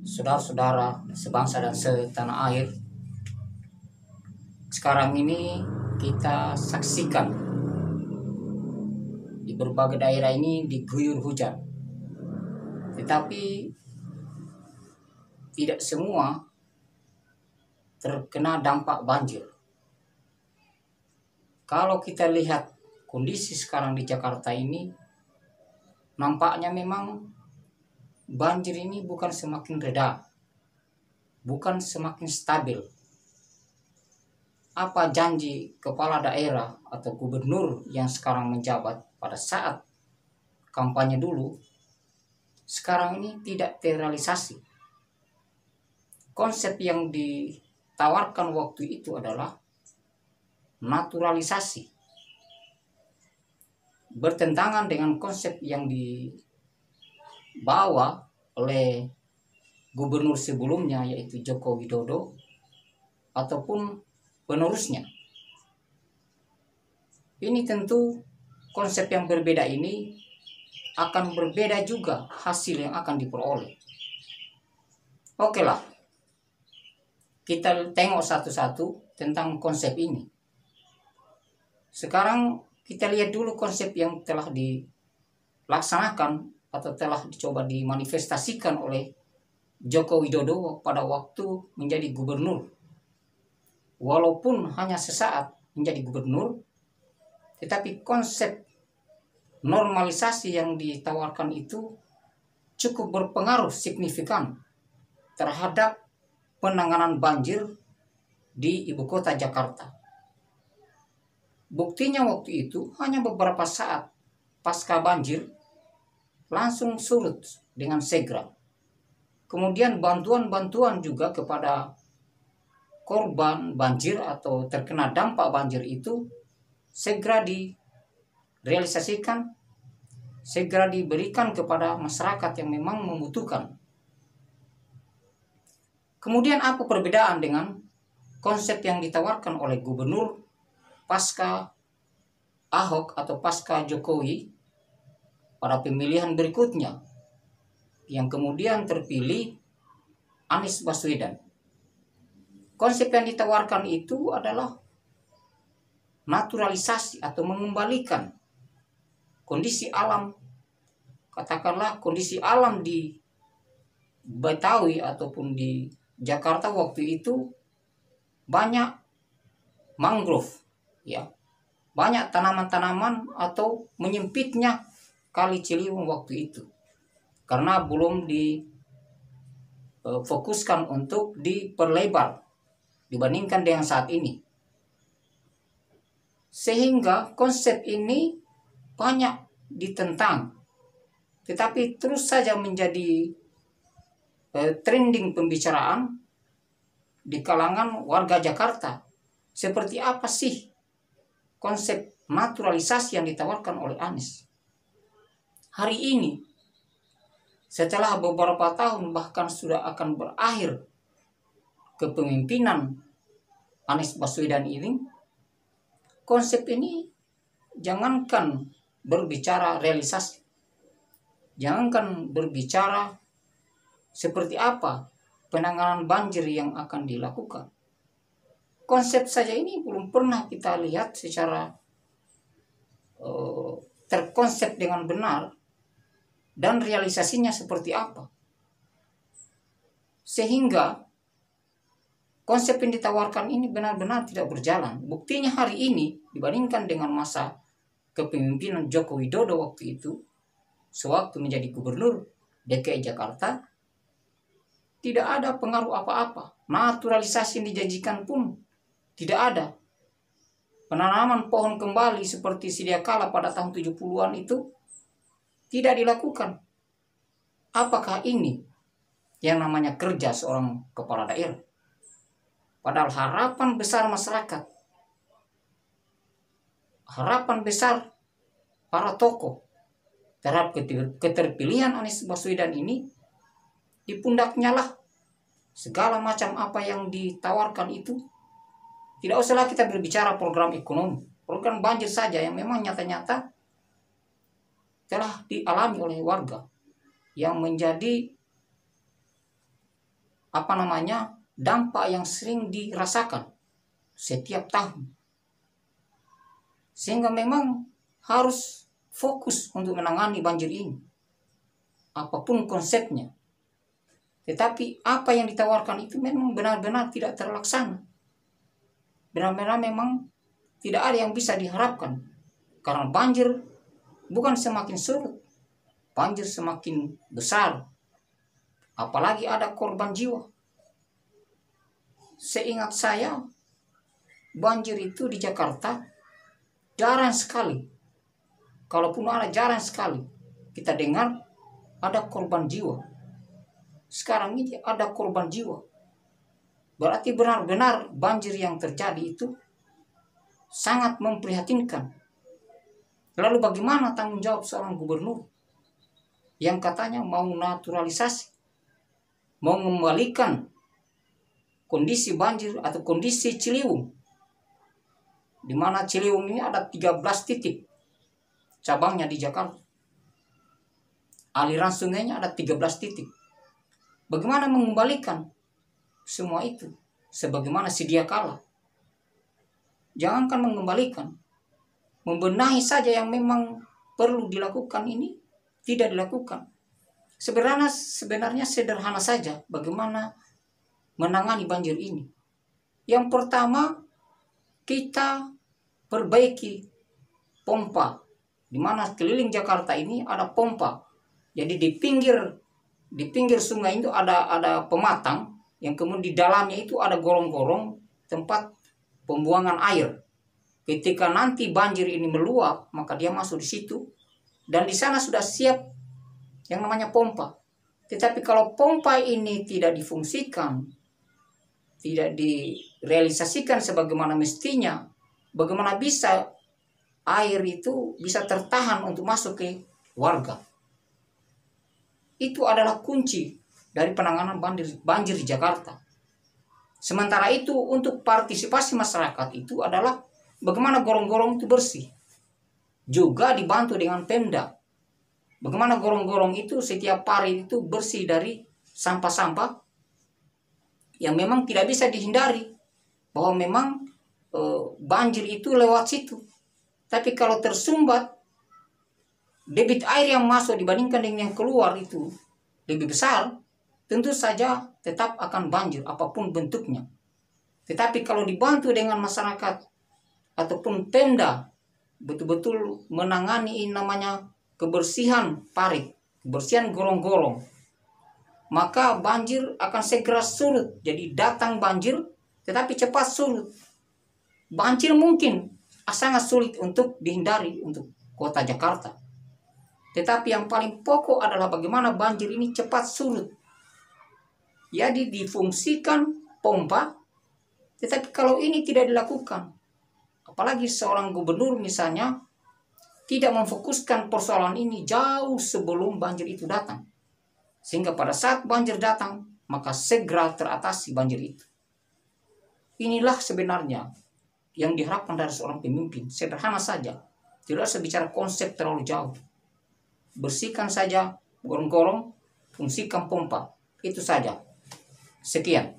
saudara-saudara sebangsa dan setanah air. Sekarang ini kita saksikan di berbagai daerah ini diguyur hujan, tetapi tidak semua terkena dampak banjir. Kalau kita lihat kondisi sekarang di Jakarta ini, nampaknya memang banjir ini bukan semakin reda, bukan semakin stabil. Apa janji kepala daerah atau gubernur yang sekarang menjabat pada saat kampanye dulu, sekarang ini tidak terrealisasi. Konsep yang ditawarkan waktu itu adalah naturalisasi, bertentangan dengan konsep yang dibawa oleh gubernur sebelumnya, yaitu Joko Widodo ataupun penerusnya. Ini tentu konsep yang berbeda ini akan berbeda juga hasil yang akan diperoleh. Oke lah, kita tengok satu-satu tentang konsep ini. Sekarang kita lihat dulu konsep yang telah dilaksanakan atau telah dicoba dimanifestasikan oleh Joko Widodo pada waktu menjadi gubernur. Walaupun hanya sesaat menjadi gubernur, tetapi konsep normalisasi yang ditawarkan itu cukup berpengaruh signifikan terhadap penanganan banjir di ibu kota Jakarta. Buktinya waktu itu hanya beberapa saat pasca banjir langsung surut dengan segera. Kemudian bantuan-bantuan juga kepada korban banjir atau terkena dampak banjir itu segera direalisasikan, segera diberikan kepada masyarakat yang memang membutuhkan. Kemudian apa perbedaan dengan konsep yang ditawarkan oleh gubernur pasca Ahok atau pasca Jokowi pada pemilihan berikutnya, yang kemudian terpilih Anies Baswedan? Konsep yang ditawarkan itu adalah naturalisasi atau mengembalikan kondisi alam, katakanlah kondisi alam di Betawi ataupun di Jakarta waktu itu banyak mangrove, ya, banyak tanaman-tanaman atau menyempitnya Kali Ciliwung waktu itu karena belum difokuskan untuk diperlebar dibandingkan dengan saat ini, sehingga konsep ini banyak ditentang, tetapi terus saja menjadi trending pembicaraan di kalangan warga Jakarta. Seperti apa sih konsep naturalisasi yang ditawarkan oleh Anies? Hari ini, setelah beberapa tahun bahkan sudah akan berakhir kepemimpinan Anies Baswedan ini, konsep ini jangankan berbicara realisasi, jangankan berbicara seperti apa penanganan banjir yang akan dilakukan. Konsep saja ini belum pernah kita lihat secara terkonsep dengan benar dan realisasinya seperti apa. Sehingga konsep yang ditawarkan ini benar-benar tidak berjalan. Buktinya hari ini dibandingkan dengan masa kepemimpinan Joko Widodo waktu itu, sewaktu menjadi gubernur DKI Jakarta, tidak ada pengaruh apa-apa. Naturalisasi yang dijanjikan pun tidak ada. Penanaman pohon kembali seperti sedia kala pada tahun 70-an itu tidak dilakukan. Apakah ini yang namanya kerja seorang kepala daerah? Padahal harapan besar masyarakat, harapan besar para tokoh terhadap keterpilihan Anies Baswedan ini, di pundaknya lah segala macam apa yang ditawarkan itu. Tidak usahlah kita berbicara program ekonomi, program banjir saja yang memang nyata-nyata telah dialami oleh warga, yang menjadi dampak yang sering dirasakan setiap tahun. Sehingga memang harus fokus untuk menangani banjir ini. Apapun konsepnya. Tetapi apa yang ditawarkan itu memang benar-benar tidak terlaksana. Benar-benar memang tidak ada yang bisa diharapkan. Karena banjir bukan semakin surut, banjir semakin besar. Apalagi ada korban jiwa. Seingat saya, banjir itu di Jakarta jarang sekali. Kalaupun ada, jarang sekali kita dengar ada korban jiwa. Sekarang ini ada korban jiwa. Berarti benar-benar banjir yang terjadi itu sangat memprihatinkan. Lalu bagaimana tanggung jawab seorang gubernur yang katanya mau naturalisasi, mau mengembalikan kondisi banjir atau kondisi Ciliwung, di mana Ciliwung ini ada 13 titik cabangnya di Jakarta. Aliran sungainya ada 13 titik. Bagaimana mengembalikan semua itu sebagaimana sedia kala? Jangankan mengembalikan, membenahi saja yang memang perlu dilakukan ini tidak dilakukan. Sebenarnya sederhana saja bagaimana menangani banjir ini. Yang pertama, kita perbaiki pompa, di mana keliling Jakarta ini ada pompa. Jadi di pinggir sungai itu ada pematang, yang kemudian di dalamnya itu ada gorong-gorong tempat pembuangan air. Ketika nanti banjir ini meluap, maka dia masuk di situ, dan di sana sudah siap yang namanya pompa. Tetapi kalau pompa ini tidak difungsikan, tidak direalisasikan sebagaimana mestinya, bagaimana bisa air itu bisa tertahan untuk masuk ke warga? Itu adalah kunci dari penanganan banjir di Jakarta. Sementara itu untuk partisipasi masyarakat itu adalah bagaimana gorong-gorong itu bersih. Juga dibantu dengan Pemda. Bagaimana gorong-gorong itu setiap hari itu bersih dari sampah-sampah yang memang tidak bisa dihindari. Bahwa memang banjir itu lewat situ. Tapi kalau tersumbat, debit air yang masuk dibandingkan dengan yang keluar itu lebih besar, tentu saja tetap akan banjir apapun bentuknya. Tetapi kalau dibantu dengan masyarakat ataupun Pemda betul-betul menangani namanya kebersihan parit, kebersihan gorong-gorong, maka banjir akan segera surut. Jadi datang banjir tetapi cepat surut. Banjir mungkin sangat sulit untuk dihindari untuk kota Jakarta. Tetapi yang paling pokok adalah bagaimana banjir ini cepat surut. Jadi difungsikan pompa, tetapi kalau ini tidak dilakukan, apalagi seorang gubernur misalnya tidak memfokuskan persoalan ini jauh sebelum banjir itu datang. Sehingga pada saat banjir datang, maka segera teratasi banjir itu. Inilah sebenarnya yang diharapkan dari seorang pemimpin. Sederhana saja, tidak usah bicara konsep terlalu jauh. Bersihkan saja gorong-gorong, fungsikan pompa. Itu saja. Sekian.